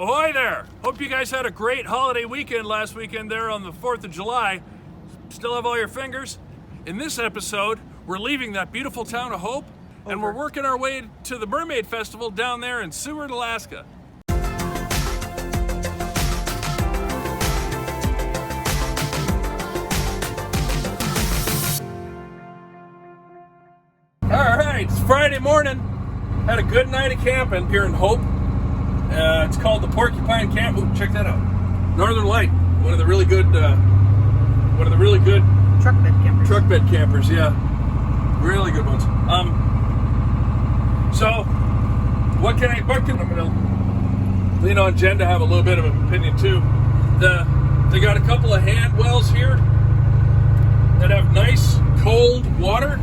Ahoy there! Hope you guys had a great holiday weekend last weekend there on the 4th of July. Still have all your fingers? In this episode, we're leaving that beautiful town of Hope, and we're working our way to the Mermaid Festival down there in Seward, Alaska. Alright, it's Friday morning. Had a good night of camping here in Hope. It's called the Porcupine Camp. Ooh, check that out. Northern Light, one of the really good truck bed campers. Truck bed campers, yeah, really good ones. So what can I'm gonna lean on Jen to have a little bit of an opinion too. They got a couple of hand wells here that have nice cold water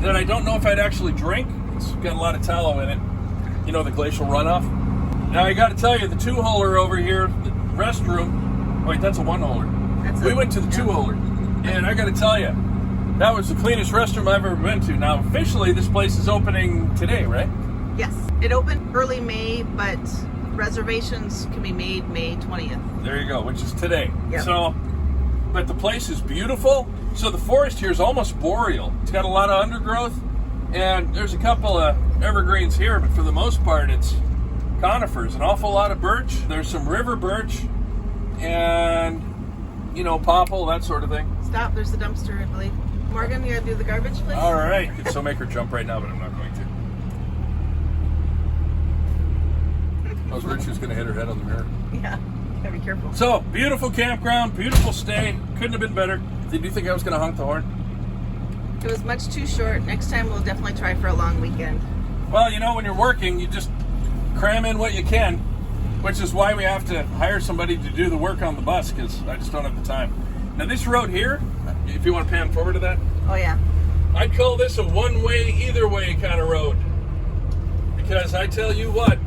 that I don't know if I'd actually drink. It's got a lot of tallow in it. You know, the glacial runoff. Now I got to tell you, the two-holer over here, the restroom. Wait, that's a one-holer. We went to the two-holer, and I got to tell you, that was the cleanest restroom I've ever been to. Now, officially, this place is opening today, right? Yes, it opened early May, but reservations can be made May 20th. There you go, which is today. Yep. So, but the place is beautiful. So the forest here is almost boreal. It's got a lot of undergrowth, and there's a couple of evergreens here, but for the most part, it's conifers, an awful lot of birch. There's some river birch and, you know, popple, that sort of thing. Stop, there's the dumpster, I believe. Morgan, you gotta do the garbage, please? All right. Could so make her jump right now, but I'm not going to. I was worried she was going to hit her head on the mirror. Yeah, gotta be careful. So, beautiful campground, beautiful stay. Couldn't have been better. Did you think I was going to honk the horn? It was much too short. Next time we'll definitely try for a long weekend. Well, you know, when you're working, you just cram in what you can, which is why we have to hire somebody to do the work on the bus, because I just don't have the time. Now this road here, if you want to pan forward to that. Oh yeah. I'd call this a one-way, either way kind of road. Because I tell you what,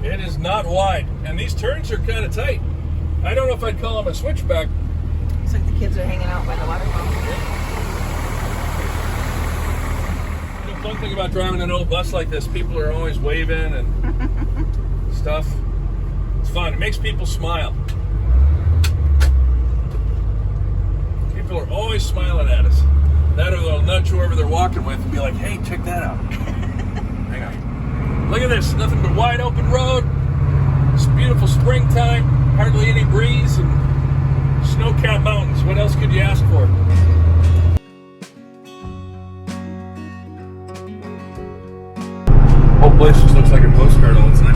it is not wide. And these turns are kind of tight. I don't know if I'd call them a switchback. Looks like the kids are hanging out by the water fountain. The fun thing about driving an old bus like this, people are always waving and stuff. It's fun. It makes people smile. People are always smiling at us. That or they'll nudge whoever they're walking with and be like, hey, check that out. Hang on. Look at this. Nothing but wide open road. It's beautiful springtime. Hardly any breeze and snow-capped mountains. What else could you ask for? Whole place just looks like a postcard all the time.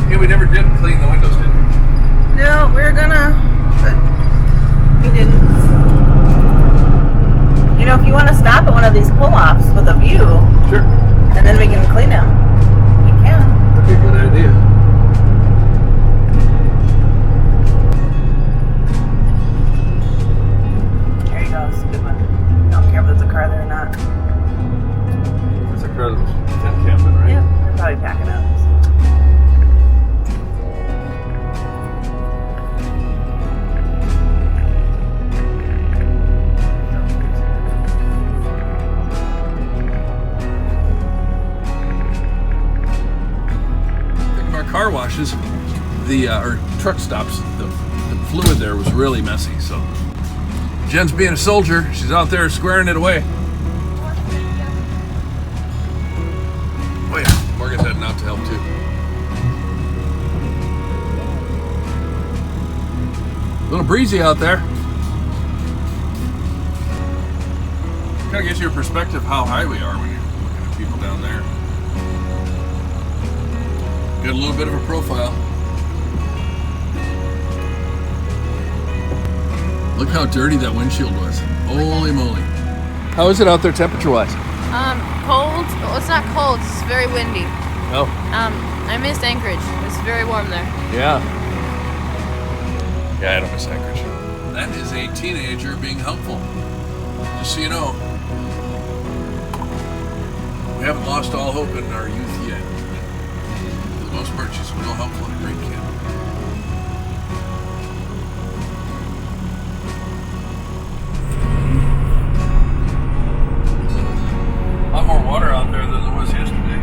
Hey, we never did clean the windows, did we? No, we were gonna, but we didn't. You know, if you want to stop at one of these pull-offs with a view, Sure. and then we can clean them, you can. That'd be a good idea. There you go, it's a good one. I don't care if there's a car there or not. It's a crowd of tent camping, right? Yeah, they're probably packing up. Car washes, or truck stops, the fluid there was really messy. So Jen's being a soldier. She's out there squaring it away. Oh yeah, Morgan's heading out to help too. A little breezy out there. Kind of gives you a perspective how high we are when you're looking at people down there. Got a little bit of a profile. Look how dirty that windshield was. Holy moly. How is it out there temperature-wise? Cold. Well, it's not cold. It's very windy. Oh. I miss Anchorage. It's very warm there. Yeah. Yeah, I don't miss Anchorage. That is a teenager being helpful. Just so you know, we haven't lost all hope in our youth yet. For the most part, she's real helpful and a great kid. A lot more water out there than there was yesterday.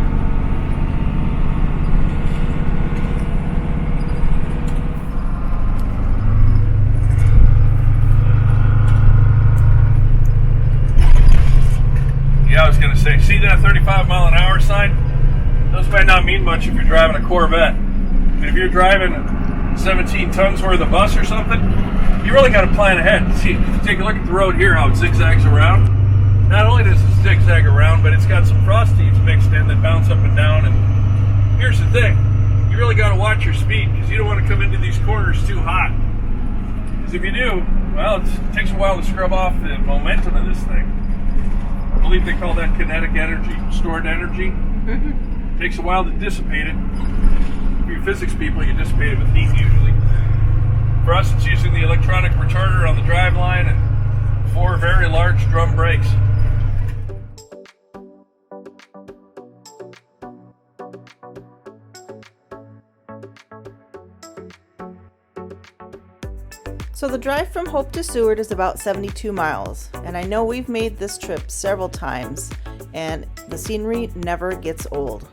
that 35 mile an hour sign? Those might not mean much if you're driving a Corvette. But if you're driving 17 tons worth of bus or something, you really got to plan ahead. See, take a look at the road here, how it zigzags around. Not only does it zigzag around, but it's got some frost heaves mixed in that bounce up and down. And here's the thing, you really got to watch your speed because you don't want to come into these corners too hot. Because if you do, well, it takes a while to scrub off the momentum of this thing. I believe they call that kinetic energy, stored energy. It takes a while to dissipate it. For you physics people, you dissipate it with heat usually. For us, it's using the electronic retarder on the driveline and 4 very large drum brakes. So the drive from Hope to Seward is about 72 miles, and I know we've made this trip several times, and the scenery never gets old.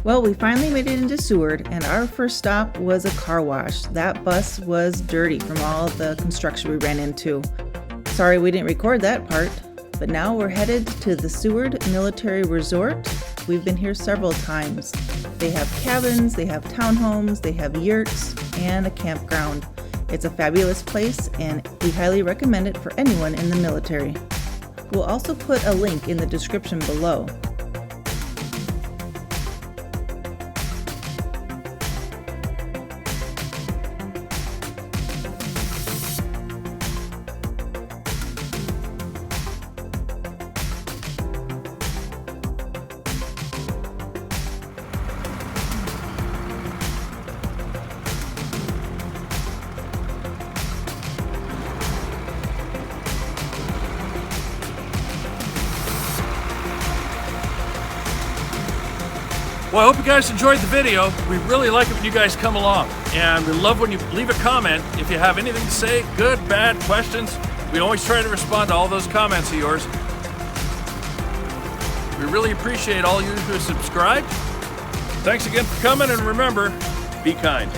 Well, we finally made it into Seward, and our first stop was a car wash. That bus was dirty from all the construction we ran into. Sorry we didn't record that part, but now we're headed to the Seward Military Resort. We've been here several times. They have cabins, they have townhomes, they have yurts, and a campground. It's a fabulous place, and we highly recommend it for anyone in the military. We'll also put a link in the description below. Well, I hope you guys enjoyed the video. We really like it when you guys come along. And we love when you leave a comment. If you have anything to say, good, bad, questions, we always try to respond to all those comments of yours. We really appreciate all you who subscribed. Thanks again for coming, and remember, be kind.